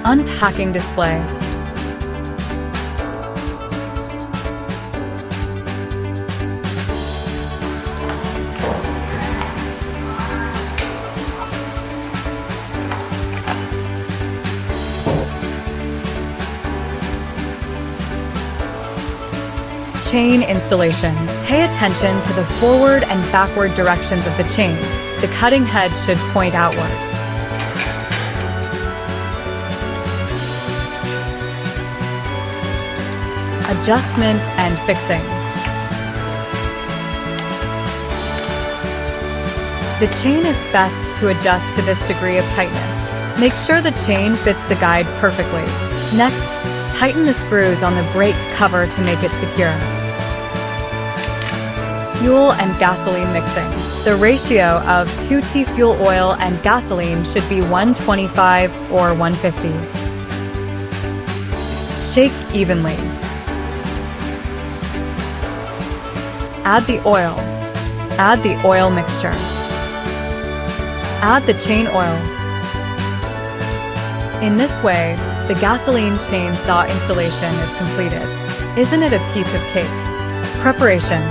Unpacking display. Chain installation. Pay attention to the forward and backward directions of the chain. The cutting head should point outward. Adjustment and fixing. The chain is best to adjust to this degree of tightness. Make sure the chain fits the guide perfectly. Next, tighten the screws on the brake cover to make it secure. Fuel and gasoline mixing. The ratio of 2T fuel oil and gasoline should be 125 or 150. Shake evenly. Add the oil. Add the oil mixture. Add the chain oil. In this way, the gasoline chainsaw installation is completed. Isn't it a piece of cake? Preparation.